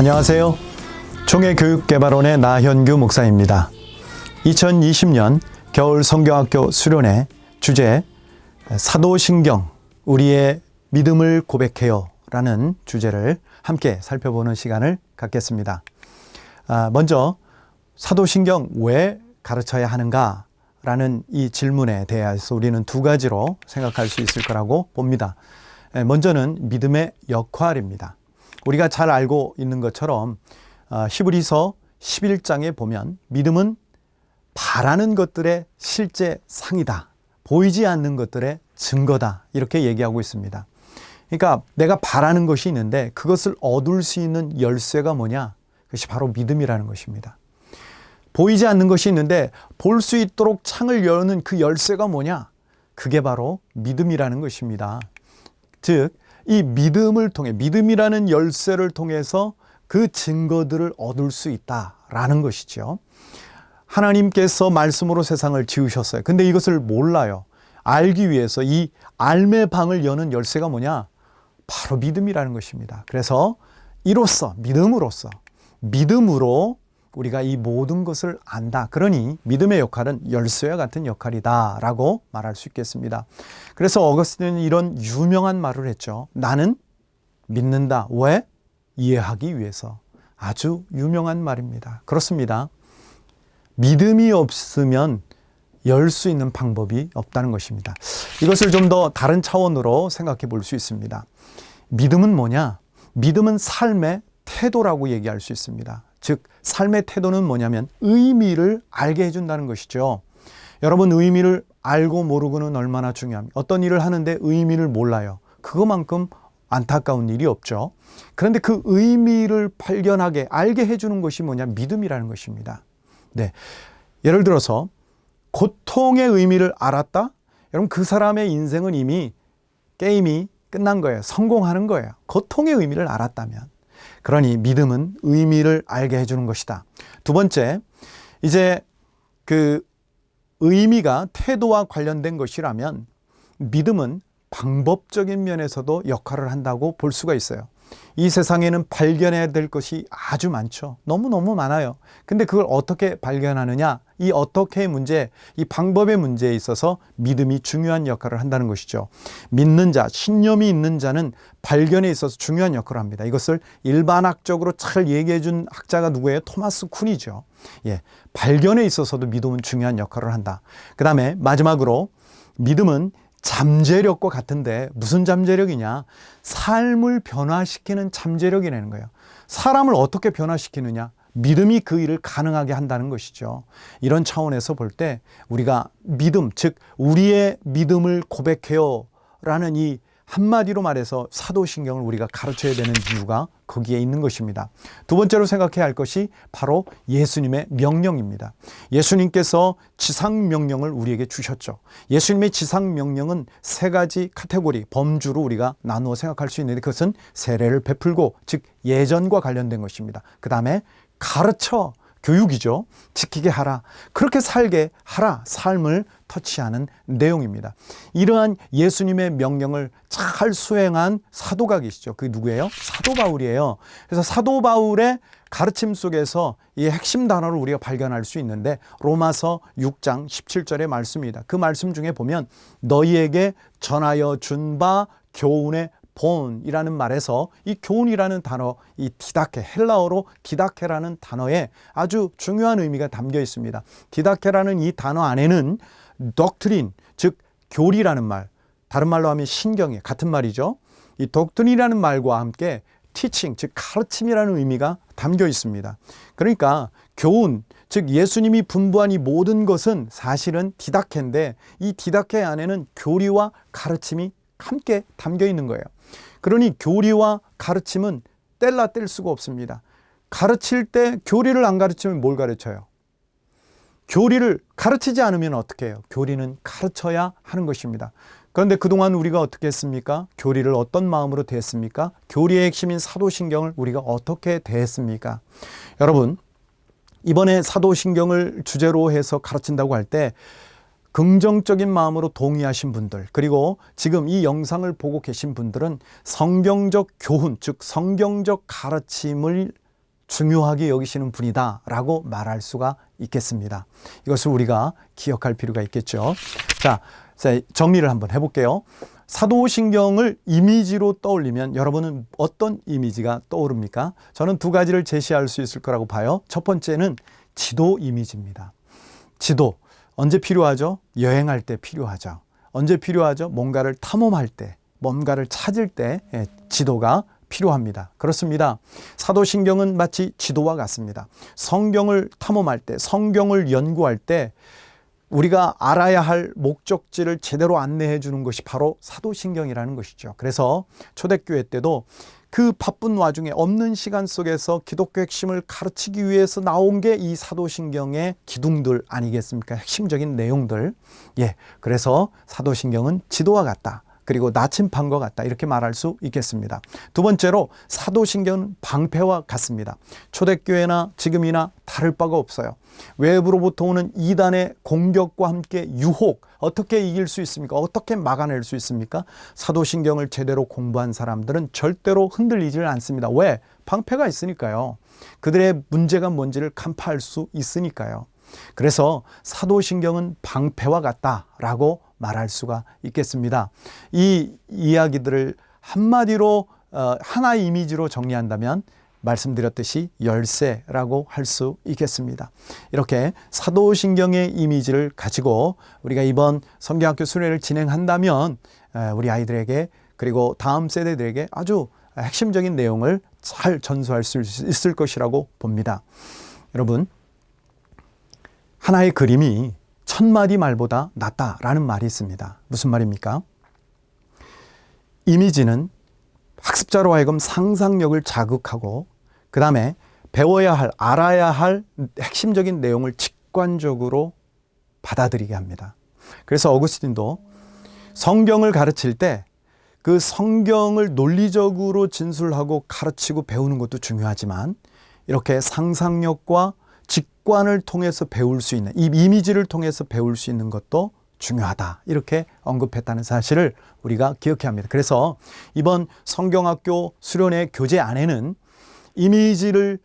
안녕하세요. 총회교육개발원의 나현규 목사입니다. 2020년 겨울 성경학교 수련회 주제 사도신경 우리의 믿음을 고백해요 라는 주제를 함께 살펴보는 시간을 갖겠습니다. 먼저 사도신경 왜 가르쳐야 하는가 라는 이 질문에 대해서 우리는 두 가지로 생각할 수 있을 거라고 봅니다. 먼저는 믿음의 역할입니다. 우리가 잘 알고 있는 것처럼 히브리서 11장에 보면 믿음은 바라는 것들의 실제 상이다. 보이지 않는 것들의 증거다. 이렇게 얘기하고 있습니다. 그러니까 내가 바라는 것이 있는데 그것을 얻을 수 있는 열쇠가 뭐냐? 그것이 바로 믿음이라는 것입니다. 보이지 않는 것이 있는데 볼 수 있도록 창을 여는 그 열쇠가 뭐냐? 그게 바로 믿음이라는 것입니다. 즉, 이 믿음을 통해, 믿음이라는 열쇠를 통해서 그 증거들을 얻을 수 있다라는 것이죠. 하나님께서 말씀으로 세상을 지으셨어요. 근데 이것을 몰라요. 알기 위해서 이 알매 방을 여는 열쇠가 뭐냐? 바로 믿음이라는 것입니다. 그래서 이로써, 믿음으로 우리가 이 모든 것을 안다. 그러니 믿음의 역할은 열쇠와 같은 역할이다 라고 말할 수 있겠습니다. 그래서 어거스틴은 이런 유명한 말을 했죠. 나는 믿는다. 왜? 이해하기 위해서. 아주 유명한 말입니다. 그렇습니다. 믿음이 없으면 열 수 있는 방법이 없다는 것입니다. 이것을 좀 더 다른 차원으로 생각해 볼 수 있습니다. 믿음은 뭐냐? 믿음은 삶의 태도라고 얘기할 수 있습니다. 즉, 삶의 태도는 뭐냐면 의미를 알게 해준다는 것이죠. 여러분, 의미를 알고 모르고는 얼마나 중요합니까? 어떤 일을 하는데 의미를 몰라요. 그것만큼 안타까운 일이 없죠. 그런데 그 의미를 발견하게, 알게 해주는 것이 뭐냐? 믿음이라는 것입니다. 네. 예를 들어서 고통의 의미를 알았다? 여러분, 그 사람의 인생은 이미 게임이 끝난 거예요. 성공하는 거예요. 고통의 의미를 알았다면. 그러니 믿음은 의미를 알게 해주는 것이다. 두 번째, 이제 그 의미가 태도와 관련된 것이라면 믿음은 방법적인 면에서도 역할을 한다고 볼 수가 있어요. 이 세상에는 발견해야 될 것이 아주 많죠. 너무너무 많아요. 근데 그걸 어떻게 발견하느냐? 이 어떻게의 문제, 이 방법의 문제에 있어서 믿음이 중요한 역할을 한다는 것이죠. 믿는 자, 신념이 있는 자는 발견에 있어서 중요한 역할을 합니다. 이것을 일반학적으로 잘 얘기해 준 학자가 누구예요? 토마스 쿤이죠. 예, 발견에 있어서도 믿음은 중요한 역할을 한다. 그 다음에 마지막으로 믿음은 잠재력과 같은데 무슨 잠재력이냐? 삶을 변화시키는 잠재력이라는 거예요. 사람을 어떻게 변화시키느냐? 믿음이 그 일을 가능하게 한다는 것이죠. 이런 차원에서 볼 때 우리가 믿음, 즉 우리의 믿음을 고백해요 라는 이 한마디로 말해서 사도신경을 우리가 가르쳐야 되는 이유가 거기에 있는 것입니다. 두 번째로 생각해야 할 것이 바로 예수님의 명령입니다. 예수님께서 지상명령을 우리에게 주셨죠. 예수님의 지상명령은 세 가지 카테고리, 범주로 우리가 나누어 생각할 수 있는데 그것은 세례를 베풀고, 즉 예전과 관련된 것입니다. 그 다음에 가르쳐, 교육이죠. 지키게 하라. 그렇게 살게 하라. 삶을 터치하는 내용입니다. 이러한 예수님의 명령을 잘 수행한 사도가 계시죠. 그게 누구예요? 사도 바울이에요. 그래서 사도 바울의 가르침 속에서 이 핵심 단어를 우리가 발견할 수 있는데 로마서 6장 17절의 말씀입니다. 그 말씀 중에 보면 너희에게 전하여 준 바 교훈의 본이라는 말에서 이 교훈이라는 단어, 이 디다케, 헬라어로 디다케라는 단어에 아주 중요한 의미가 담겨 있습니다. 디다케라는 이 단어 안에는 doctrine, 즉 교리라는 말, 다른 말로 하면 신경이 같은 말이죠. 이 doctrine이라는 말과 함께 teaching, 즉 가르침이라는 의미가 담겨 있습니다. 그러니까 교훈, 즉 예수님이 분부한 이 모든 것은 사실은 디다케인데 이 디다케 안에는 교리와 가르침이 함께 담겨 있는 거예요. 그러니 교리와 가르침은 뗄라 뗄 수가 없습니다. 가르칠 때 교리를 안 가르치면 뭘 가르쳐요? 교리를 가르치지 않으면 어떻게 해요? 교리는 가르쳐야 하는 것입니다. 그런데 그동안 우리가 어떻게 했습니까? 교리를 어떤 마음으로 대했습니까? 교리의 핵심인 사도신경을 우리가 어떻게 대했습니까? 여러분, 이번에 사도신경을 주제로 해서 가르친다고 할 때 긍정적인 마음으로 동의하신 분들, 그리고 지금 이 영상을 보고 계신 분들은 성경적 교훈, 즉 성경적 가르침을 중요하게 여기시는 분이다라고 말할 수가 있겠습니다. 이것을 우리가 기억할 필요가 있겠죠. 자, 정리를 한번 해볼게요. 사도신경을 이미지로 떠올리면 여러분은 어떤 이미지가 떠오릅니까? 저는 두 가지를 제시할 수 있을 거라고 봐요. 첫 번째는 지도 이미지입니다. 지도. 언제 필요하죠? 여행할 때 필요하죠. 언제 필요하죠? 뭔가를 탐험할 때, 뭔가를 찾을 때 지도가 필요합니다. 그렇습니다. 사도신경은 마치 지도와 같습니다. 성경을 탐험할 때, 성경을 연구할 때 우리가 알아야 할 목적지를 제대로 안내해 주는 것이 바로 사도신경이라는 것이죠. 그래서 초대교회 때도 그 바쁜 와중에 없는 시간 속에서 기독교 핵심을 가르치기 위해서 나온 게 이 사도신경의 기둥들 아니겠습니까? 핵심적인 내용들. 그래서 사도신경은 지도와 같다. 그리고 나침반과 같다. 이렇게 말할 수 있겠습니다. 두 번째로 사도신경은 방패와 같습니다. 초대교회나 지금이나 다를 바가 없어요. 외부로부터 오는 이단의 공격과 함께 유혹, 어떻게 이길 수 있습니까? 어떻게 막아낼 수 있습니까? 사도신경을 제대로 공부한 사람들은 절대로 흔들리질 않습니다. 왜? 방패가 있으니까요. 그들의 문제가 뭔지를 간파할 수 있으니까요. 그래서 사도신경은 방패와 같다라고 말할 수가 있겠습니다. 이 이야기들을 한마디로 하나의 이미지로 정리한다면 말씀드렸듯이 열쇠라고 할 수 있겠습니다. 이렇게 사도신경의 이미지를 가지고 우리가 이번 성경학교 수련회를 진행한다면 우리 아이들에게 그리고 다음 세대들에게 아주 핵심적인 내용을 잘 전수할 수 있을 것이라고 봅니다. 여러분, 하나의 그림이 1000마디 말보다 낫다라는 말이 있습니다. 무슨 말입니까? 이미지는 학습자로 하여금 상상력을 자극하고 그 다음에 배워야 할, 알아야 할 핵심적인 내용을 직관적으로 받아들이게 합니다. 그래서 어거스틴도 성경을 가르칠 때 그 성경을 논리적으로 진술하고 가르치고 배우는 것도 중요하지만 이렇게 상상력과 직관을 통해서 배울 수 있는, 이 이미지를 통해서 배울 수 있는 것도 중요하다. 이렇게 언급했다는 사실을 우리가 기억해야 합니다. 그래서 이번 성경학교 수련회 교재 안에는 이미지를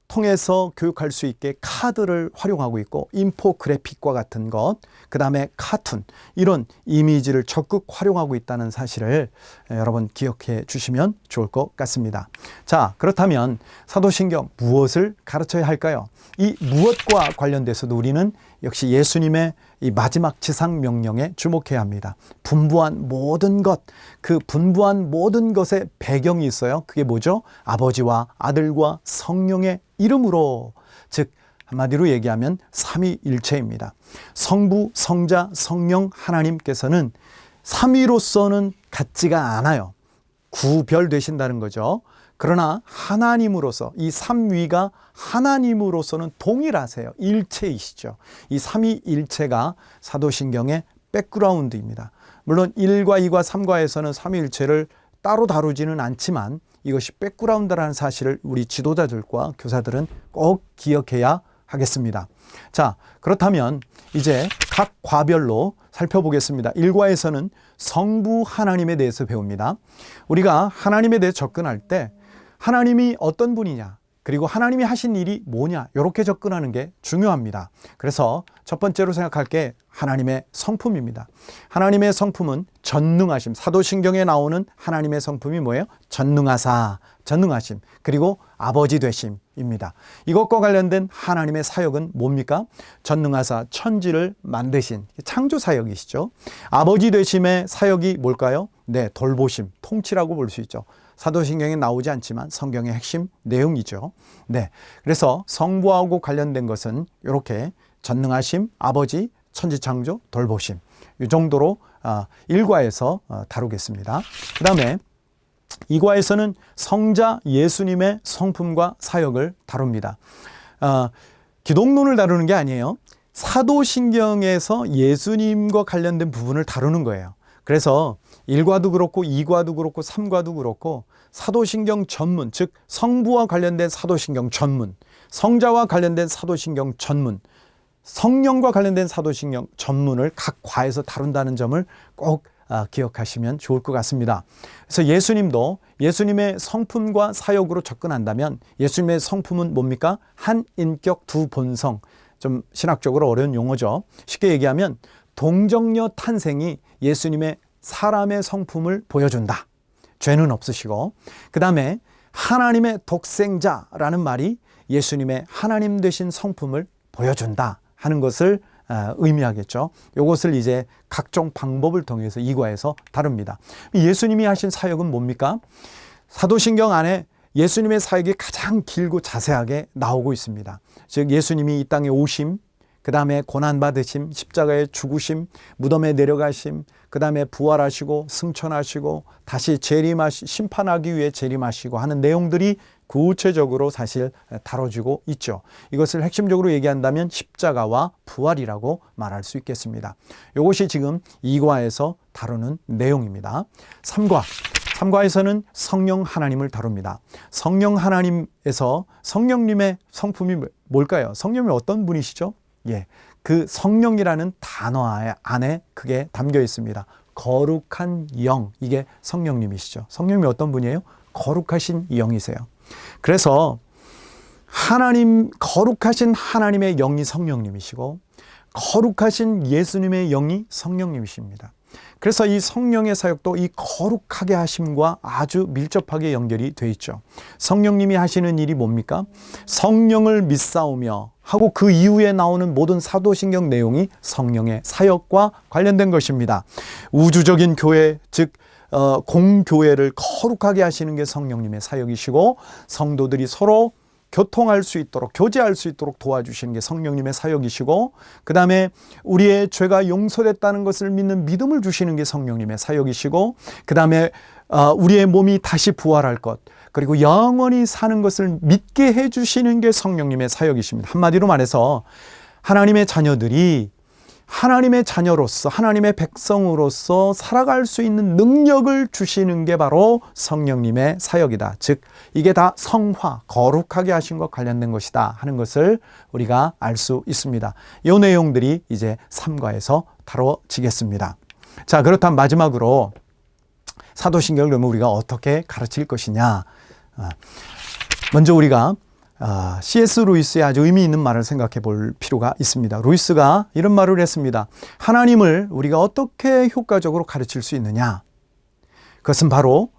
통해서 교육할 수 있게 카드를 활용하고 있고 인포그래픽과 같은 것, 그 다음에 카툰, 이런 이미지를 적극 활용하고 있다는 사실을 여러분 기억해 주시면 좋을 것 같습니다. 자, 그렇다면 사도신경 무엇을 가르쳐야 할까요? 이 무엇과 관련돼서도 우리는 역시 예수님의 이 마지막 지상명령에 주목해야 합니다. 분부한 모든 것, 그 분부한 모든 것의 배경이 있어요. 그게 뭐죠? 아버지와 아들과 성령의 이름으로, 즉 한마디로 얘기하면 삼위일체입니다. 성부, 성자, 성령 하나님께서는 삼위로서는 같지가 않아요. 구별되신다는 거죠. 그러나 하나님으로서, 이 삼위가 하나님으로서는 동일하세요. 일체이시죠. 이 삼위일체가 사도신경의 백그라운드입니다. 물론 1과 2과 3과에서는 삼위일체를 따로 다루지는 않지만 이것이 백그라운드라는 사실을 우리 지도자들과 교사들은 꼭 기억해야 하겠습니다. 자, 그렇다면 이제 각 과별로 살펴보겠습니다. 1과에서는 성부 하나님에 대해서 배웁니다. 우리가 하나님에 대해 접근할 때 하나님이 어떤 분이냐, 그리고 하나님이 하신 일이 뭐냐, 이렇게 접근하는 게 중요합니다. 그래서 첫 번째로 생각할 게 하나님의 성품입니다. 하나님의 성품은 전능하심, 사도신경에 나오는 하나님의 성품이 뭐예요? 전능하사, 전능하심, 그리고 아버지 되심입니다. 이것과 관련된 하나님의 사역은 뭡니까? 전능하사, 천지를 만드신 창조 사역이시죠. 아버지 되심의 사역이 뭘까요? 네, 돌보심, 통치라고 볼 수 있죠. 사도신경에 나오지 않지만 성경의 핵심 내용이죠. 네, 그래서 성부하고 관련된 것은 이렇게 전능하심, 아버지, 천지창조, 돌보심, 이 정도로 1과에서 다루겠습니다. 그 다음에 2과에서는 성자 예수님의 성품과 사역을 다룹니다. 기독론을 다루는 게 아니에요. 사도신경에서 예수님과 관련된 부분을 다루는 거예요. 그래서 1과도 그렇고 2과도 그렇고 3과도 그렇고 사도신경 전문, 즉 성부와 관련된 사도신경 전문, 성자와 관련된 사도신경 전문, 성령과 관련된 사도신경 전문을 각 과에서 다룬다는 점을 꼭 기억하시면 좋을 것 같습니다. 그래서 예수님도 예수님의 성품과 사역으로 접근한다면 예수님의 성품은 뭡니까? 한 인격 두 본성. 좀 신학적으로 어려운 용어죠. 쉽게 얘기하면 동정녀 탄생이 예수님의 사람의 성품을 보여준다. 죄는 없으시고, 그 다음에 하나님의 독생자라는 말이 예수님의 하나님 되신 성품을 보여준다 하는 것을 의미하겠죠. 이것을 이제 각종 방법을 통해서 이과에서 다룹니다. 예수님이 하신 사역은 뭡니까? 사도신경 안에 예수님의 사역이 가장 길고 자세하게 나오고 있습니다. 즉 예수님이 이 땅에 오심, 그 다음에 고난받으심, 십자가에 죽으심, 무덤에 내려가심, 그 다음에 부활하시고 승천하시고 다시 심판하기 위해 재림하시고 하는 내용들이 구체적으로 사실 다뤄지고 있죠. 이것을 핵심적으로 얘기한다면 십자가와 부활이라고 말할 수 있겠습니다. 이것이 지금 2과에서 다루는 내용입니다. 3과에서는 성령 하나님을 다룹니다. 성령 하나님에서 성령님의 성품이 뭘까요? 성령이 어떤 분이시죠? 그 성령이라는 단어 안에 그게 담겨 있습니다. 거룩한 영, 이게 성령님이시죠. 성령님이 어떤 분이에요? 거룩하신 영이세요. 그래서 거룩하신 하나님의 영이 성령님이시고 거룩하신 예수님의 영이 성령님이십니다. 그래서 이 성령의 사역도 이 거룩하게 하심과 아주 밀접하게 연결이 돼 있죠. 성령님이 하시는 일이 뭡니까? 성령을 믿사오며 하고 그 이후에 나오는 모든 사도신경 내용이 성령의 사역과 관련된 것입니다. 우주적인 교회, 즉 공교회를 거룩하게 하시는 게 성령님의 사역이시고 성도들이 서로 교통할 수 있도록, 교제할 수 있도록 도와주시는 게 성령님의 사역이시고, 그 다음에 우리의 죄가 용서됐다는 것을 믿는 믿음을 주시는 게 성령님의 사역이시고, 그 다음에 우리의 몸이 다시 부활할 것, 그리고 영원히 사는 것을 믿게 해주시는 게 성령님의 사역이십니다. 한마디로 말해서 하나님의 자녀들이 하나님의 자녀로서, 하나님의 백성으로서 살아갈 수 있는 능력을 주시는 게 바로 성령님의 사역이다. 즉 이게 다 성화, 거룩하게 하신 것 관련된 것이다 하는 것을 우리가 알 수 있습니다. 이 내용들이 이제 3과에서 다뤄지겠습니다. 자, 그렇다면 마지막으로 사도신경을 그러면 우리가 어떻게 가르칠 것이냐. 먼저 우리가 C.S. 루이스의 아주 의미 있는 말을 생각해 볼 필요가 있습니다. 루이스가 이런 말을 했습니다. 하나님을 우리가 어떻게 효과적으로 가르칠 수 있느냐? 그것은 바로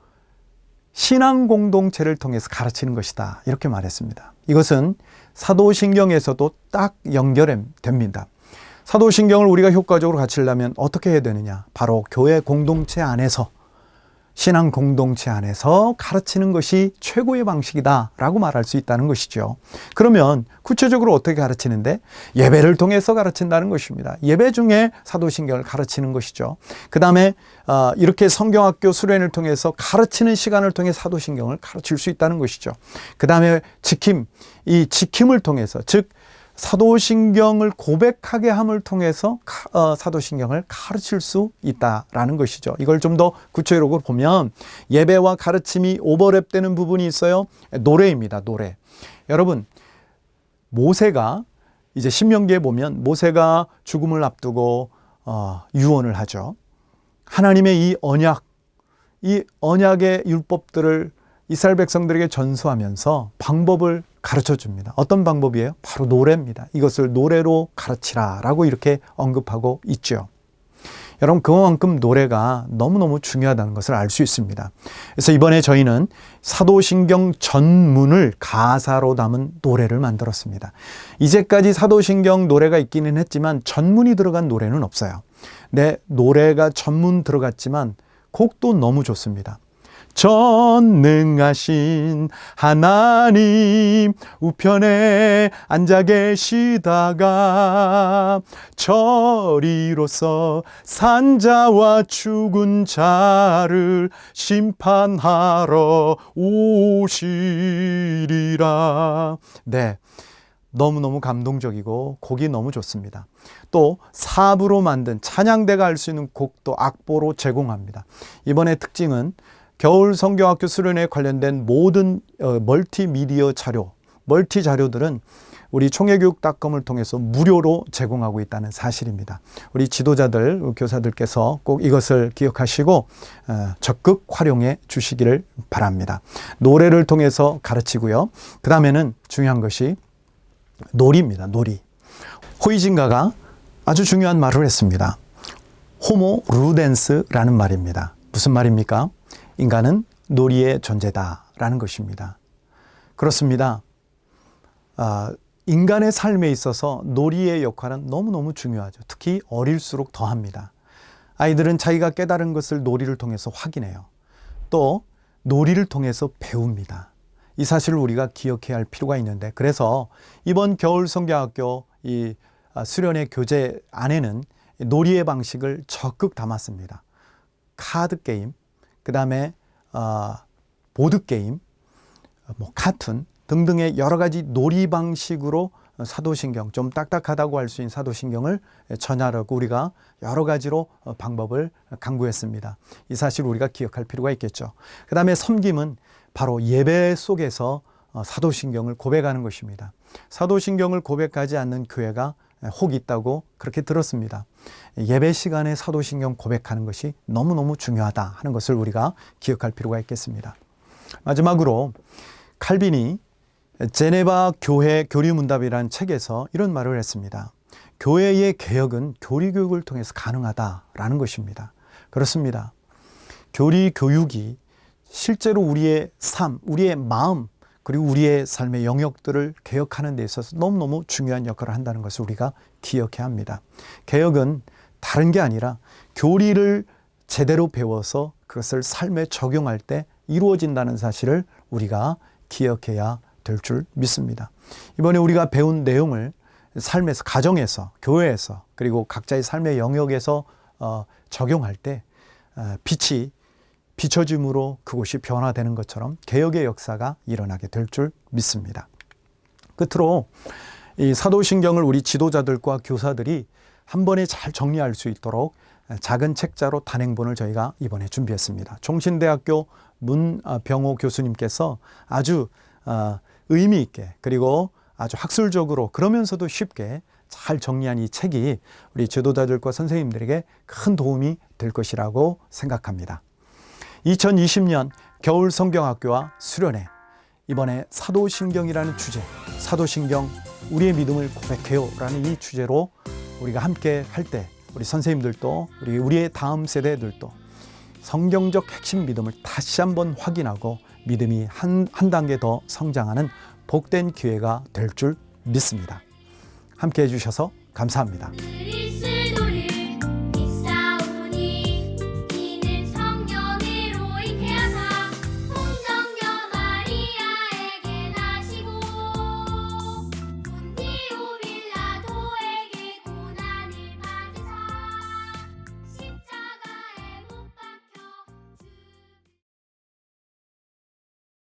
신앙 공동체를 통해서 가르치는 것이다. 이렇게 말했습니다. 이것은 사도신경에서도 딱 연결됩니다. 사도신경을 우리가 효과적으로 가르치려면 어떻게 해야 되느냐? 바로 교회 공동체 안에서, 신앙 공동체 안에서 가르치는 것이 최고의 방식이다라고 말할 수 있다는 것이죠. 그러면 구체적으로 어떻게 가르치는데? 예배를 통해서 가르친다는 것입니다. 예배 중에 사도신경을 가르치는 것이죠. 그 다음에 이렇게 성경학교 수련을 통해서 가르치는 시간을 통해 사도신경을 가르칠 수 있다는 것이죠. 그 다음에 이 지킴을 통해서, 즉 사도신경을 고백하게 함을 통해서 사도신경을 가르칠 수 있다라는 것이죠. 이걸 좀 더 구체적으로 보면 예배와 가르침이 오버랩되는 부분이 있어요. 노래입니다. 노래. 여러분, 모세가 이제 신명기에 보면 모세가 죽음을 앞두고 유언을 하죠. 하나님의 이 언약의 율법들을 이스라엘 백성들에게 전수하면서 방법을 가르쳐 줍니다. 어떤 방법이에요? 바로 노래입니다. 이것을 노래로 가르치라라고 이렇게 언급하고 있죠. 여러분, 그만큼 노래가 너무너무 중요하다는 것을 알 수 있습니다. 그래서 이번에 저희는 사도신경 전문을 가사로 담은 노래를 만들었습니다. 이제까지 사도신경 노래가 있기는 했지만 전문이 들어간 노래는 없어요. 네, 노래가 전문 들어갔지만 곡도 너무 좋습니다. 전능하신 하나님 우편에 앉아 계시다가 저리로서 산자와 죽은 자를 심판하러 오시리라. 네, 너무너무 감동적이고 곡이 너무 좋습니다. 또 사부로 만든 찬양대가 할 수 있는 곡도 악보로 제공합니다. 이번에 특징은 겨울 성경학교 수련회에 관련된 모든 멀티미디어 자료, 멀티 자료들은 우리 총회교육닷컴을 통해서 무료로 제공하고 있다는 사실입니다. 우리 지도자들, 교사들께서 꼭 이것을 기억하시고 적극 활용해 주시기를 바랍니다. 노래를 통해서 가르치고요. 그 다음에는 중요한 것이 놀이입니다. 놀이. 호이징가가 아주 중요한 말을 했습니다. 호모 루덴스라는 말입니다. 무슨 말입니까? 인간은 놀이의 존재다라는 것입니다. 그렇습니다. 인간의 삶에 있어서 놀이의 역할은 너무너무 중요하죠. 특히 어릴수록 더합니다. 아이들은 자기가 깨달은 것을 놀이를 통해서 확인해요. 또 놀이를 통해서 배웁니다. 이 사실을 우리가 기억해야 할 필요가 있는데, 그래서 이번 겨울 성경학교 이 수련회 교재 안에는 놀이의 방식을 적극 담았습니다. 카드 게임, 그 다음에 보드 게임, 카툰 등등의 여러 가지 놀이 방식으로 사도신경, 좀 딱딱하다고 할 수 있는 사도신경을 전하려고 우리가 여러 가지로 방법을 강구했습니다. 이 사실을 우리가 기억할 필요가 있겠죠. 그 다음에 섬김은 바로 예배 속에서 사도신경을 고백하는 것입니다. 사도신경을 고백하지 않는 교회가 혹 있다고 그렇게 들었습니다. 예배 시간에 사도신경 고백하는 것이 너무너무 중요하다 하는 것을 우리가 기억할 필요가 있겠습니다. 마지막으로 칼빈이 제네바 교회 교리문답이라는 책에서 이런 말을 했습니다. 교회의 개혁은 교리교육을 통해서 가능하다라는 것입니다. 그렇습니다. 교리교육이 실제로 우리의 삶, 우리의 마음, 그리고 우리의 삶의 영역들을 개혁하는 데 있어서 너무너무 중요한 역할을 한다는 것을 우리가 기억해야 합니다. 개혁은 다른 게 아니라 교리를 제대로 배워서 그것을 삶에 적용할 때 이루어진다는 사실을 우리가 기억해야 될 줄 믿습니다. 이번에 우리가 배운 내용을 삶에서, 가정에서, 교회에서, 그리고 각자의 삶의 영역에서 적용할 때 빛이 비춰짐으로 그곳이 변화되는 것처럼 개혁의 역사가 일어나게 될 줄 믿습니다. 끝으로 이 사도신경을 우리 지도자들과 교사들이 한 번에 잘 정리할 수 있도록 작은 책자로 단행본을 저희가 이번에 준비했습니다. 종신대학교 문병호 교수님께서 아주 의미 있게, 그리고 아주 학술적으로 그러면서도 쉽게 잘 정리한 이 책이 우리 지도자들과 선생님들에게 큰 도움이 될 것이라고 생각합니다. 2020년 겨울 성경학교와 수련회, 이번에 사도신경이라는 주제, 사도신경 우리의 믿음을 고백해요 라는 이 주제로 우리가 함께 할 때 우리 선생님들도 우리의 다음 세대들도 성경적 핵심 믿음을 다시 한번 확인하고 믿음이 한 단계 더 성장하는 복된 기회가 될 줄 믿습니다. 함께 해주셔서 감사합니다.